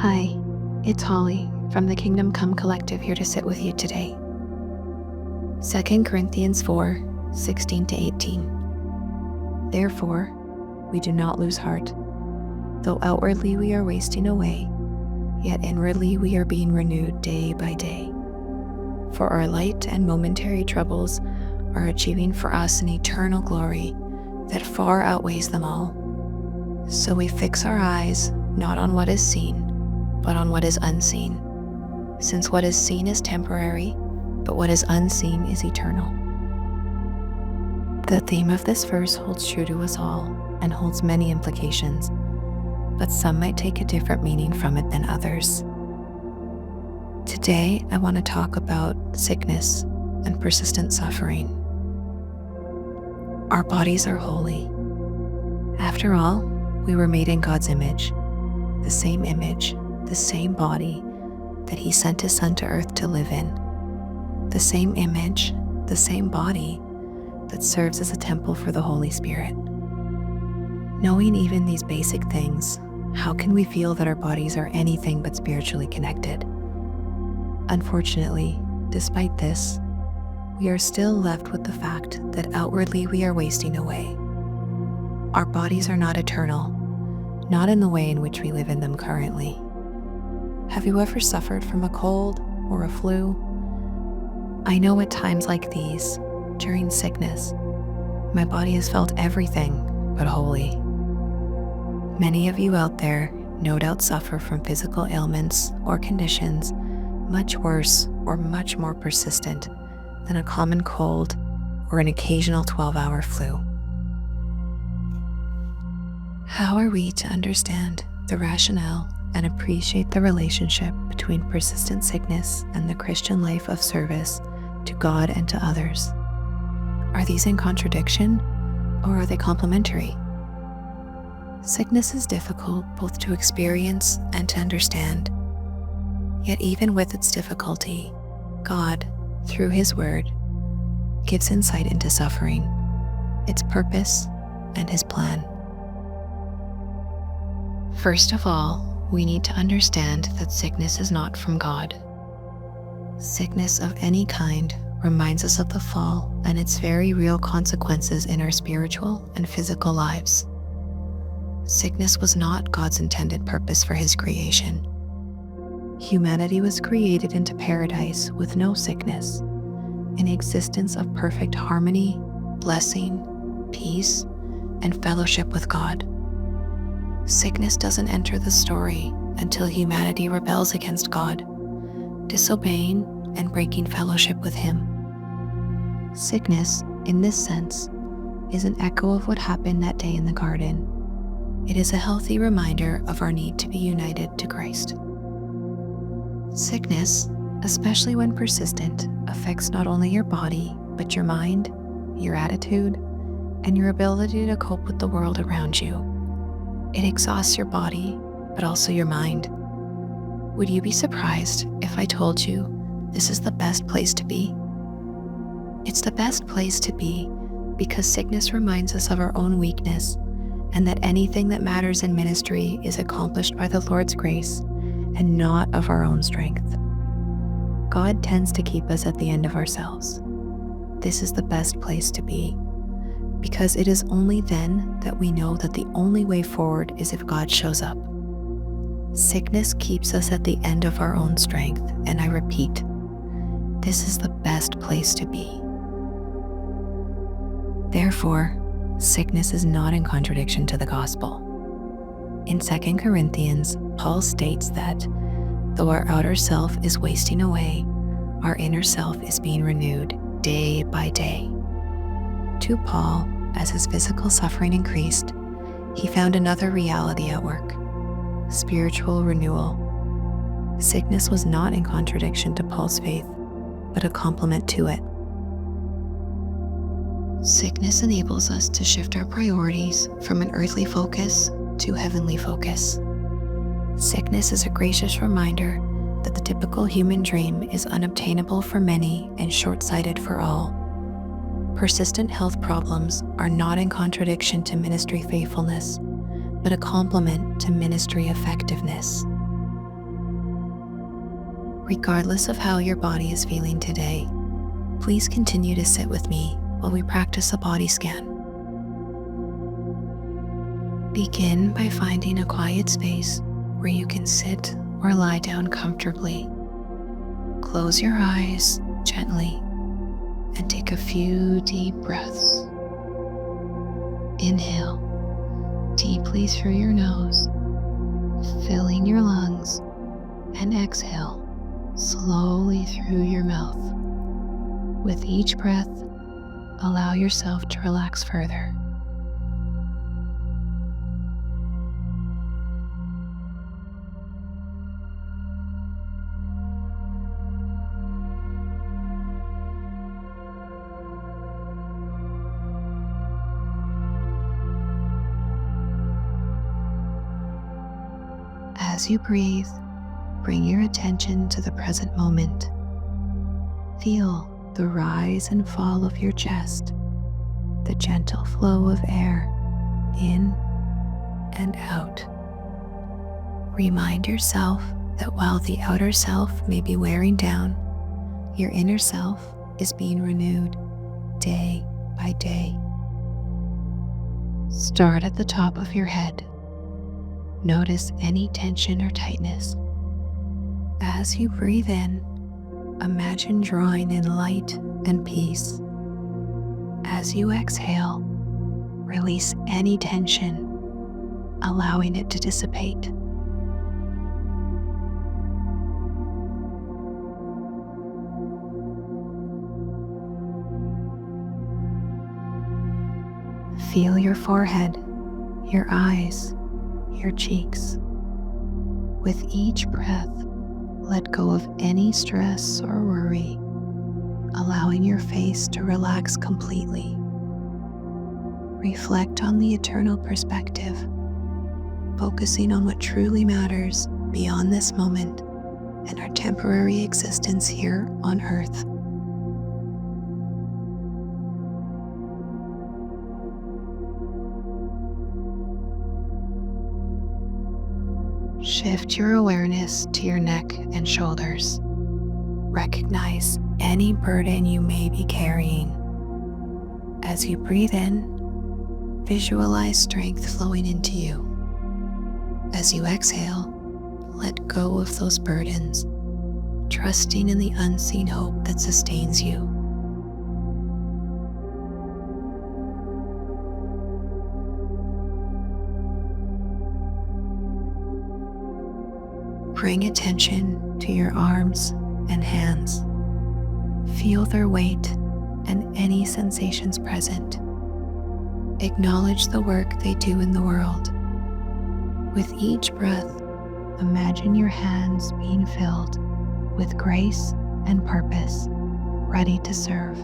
Hi, it's Holly from the Kingdom Come Collective here to sit with you today. 2 Corinthians 4:16-18. Therefore, we do not lose heart. Though outwardly we are wasting away, yet inwardly we are being renewed day by day. For our light and momentary troubles are achieving for us an eternal glory that far outweighs them all. So we fix our eyes not on what is seen, but on what is unseen, since what is seen is temporary, but what is unseen is eternal. The theme of this verse holds true to us all and holds many implications, but some might take a different meaning from it than others. Today, I want to talk about sickness and persistent suffering. Our bodies are holy. After all, we were made in God's image, the same body that He sent His Son to earth to live in, the same image, the same body that serves as a temple for the Holy Spirit. Knowing even these basic things, how can we feel that our bodies are anything but spiritually connected? Unfortunately, despite this, we are still left with the fact that outwardly we are wasting away. Our bodies are not eternal, not in the way in which we live in them currently. Have you ever suffered from a cold or a flu? I know at times like these, during sickness, my body has felt everything but holy. Many of you out there no doubt suffer from physical ailments or conditions much worse or much more persistent than a common cold or an occasional 12-hour flu. How are we to understand the rationale and appreciate the relationship between persistent sickness and the Christian life of service to God and to others? Are these in contradiction, or are they complementary? Sickness is difficult both to experience and to understand. Yet even with its difficulty, God, through His Word, gives insight into suffering, its purpose, and His plan. First of all, we need to understand that sickness is not from God. Sickness of any kind reminds us of the fall and its very real consequences in our spiritual and physical lives. Sickness was not God's intended purpose for His creation. Humanity was created into paradise with no sickness, an existence of perfect harmony, blessing, peace, and fellowship with God. Sickness doesn't enter the story until humanity rebels against God, disobeying and breaking fellowship with Him. Sickness, in this sense, is an echo of what happened that day in the garden. It is a healthy reminder of our need to be united to Christ. Sickness, especially when persistent, affects not only your body, but your mind, your attitude, and your ability to cope with the world around you. It exhausts your body, but also your mind. Would you be surprised if I told you this is the best place to be? It's the best place to be because sickness reminds us of our own weakness and that anything that matters in ministry is accomplished by the Lord's grace and not of our own strength. God tends to keep us at the end of ourselves. This is the best place to be, because it is only then that we know that the only way forward is if God shows up. Sickness keeps us at the end of our own strength, and I repeat, this is the best place to be. Therefore, sickness is not in contradiction to the gospel. In 2 Corinthians, Paul states that, though our outer self is wasting away, our inner self is being renewed day by day. To Paul, as his physical suffering increased, he found another reality at work: spiritual renewal. Sickness was not in contradiction to Paul's faith, but a complement to it. Sickness enables us to shift our priorities from an earthly focus to heavenly focus. Sickness is a gracious reminder that the typical human dream is unobtainable for many and short-sighted for all. Persistent health problems are not in contradiction to ministry faithfulness, but a complement to ministry effectiveness. Regardless of how your body is feeling today, please continue to sit with me while we practice a body scan. Begin by finding a quiet space where you can sit or lie down comfortably. Close your eyes gently and take a few deep breaths. Inhale deeply through your nose, filling your lungs, and exhale slowly through your mouth. With each breath, allow yourself to relax further. As you breathe, bring your attention to the present moment. Feel the rise and fall of your chest, the gentle flow of air in and out. Remind yourself that while the outer self may be wearing down, your inner self is being renewed day by day. Start at the top of your head. Notice any tension or tightness. As you breathe in, imagine drawing in light and peace. As you exhale, release any tension, allowing it to dissipate. Feel your forehead, your eyes, your cheeks. With each breath, let go of any stress or worry, allowing your face to relax completely. Reflect on the eternal perspective, focusing on what truly matters beyond this moment and our temporary existence here on earth. Shift your awareness to your neck and shoulders. Recognize any burden you may be carrying. As you breathe in, visualize strength flowing into you. As you exhale, let go of those burdens, trusting in the unseen hope that sustains you. Bring attention to your arms and hands. Feel their weight and any sensations present. Acknowledge the work they do in the world. With each breath, imagine your hands being filled with grace and purpose, ready to serve.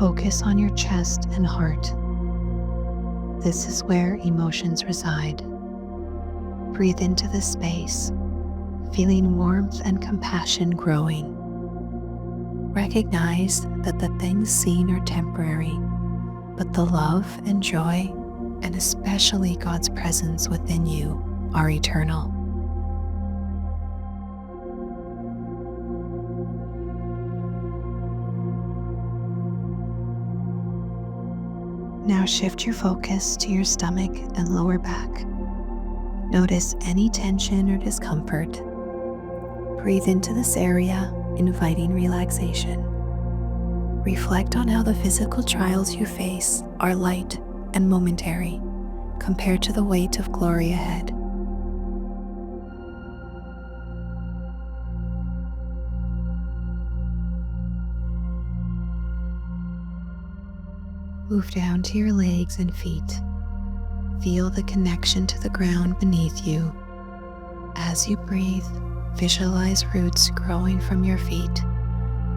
Focus on your chest and heart. This is where emotions reside. Breathe into this space, feeling warmth and compassion growing. Recognize that the things seen are temporary, but the love and joy, and especially God's presence within you, are eternal. Now shift your focus to your stomach and lower back. Notice any tension or discomfort. Breathe into this area, inviting relaxation. Reflect on how the physical trials you face are light and momentary compared to the weight of glory ahead. Move down to your legs and feet. Feel the connection to the ground beneath you. As you breathe, visualize roots growing from your feet,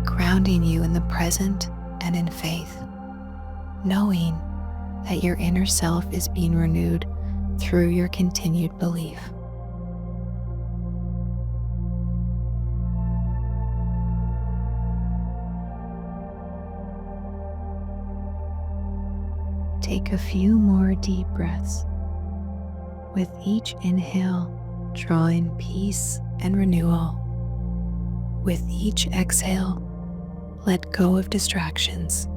grounding you in the present and in faith, knowing that your inner self is being renewed through your continued belief. Take a few more deep breaths. With each inhale, draw in peace and renewal. With each exhale, let go of distractions.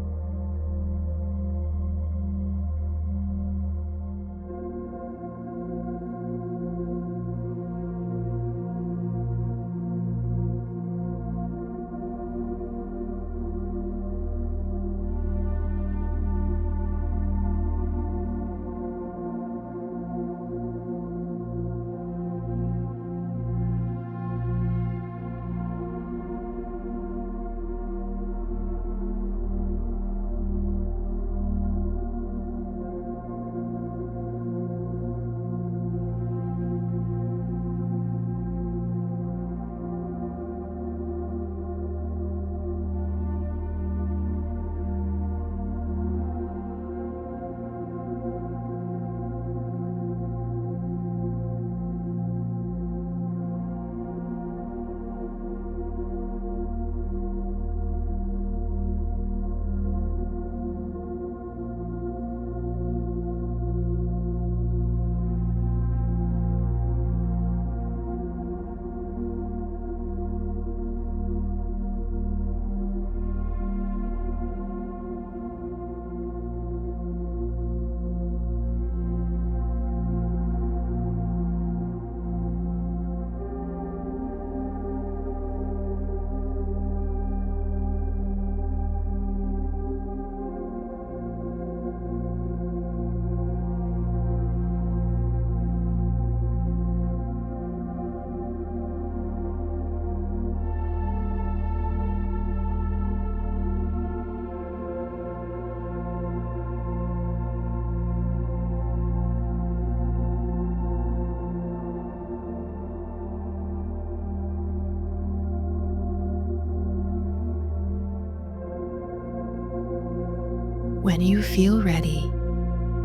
When you feel ready,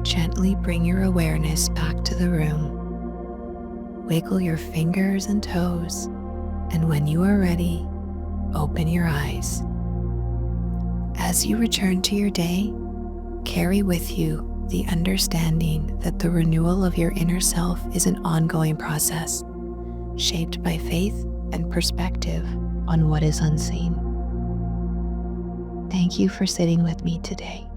gently bring your awareness back to the room. Wiggle your fingers and toes, and when you are ready, open your eyes. As you return to your day, carry with you the understanding that the renewal of your inner self is an ongoing process, shaped by faith and perspective on what is unseen. Thank you for sitting with me today.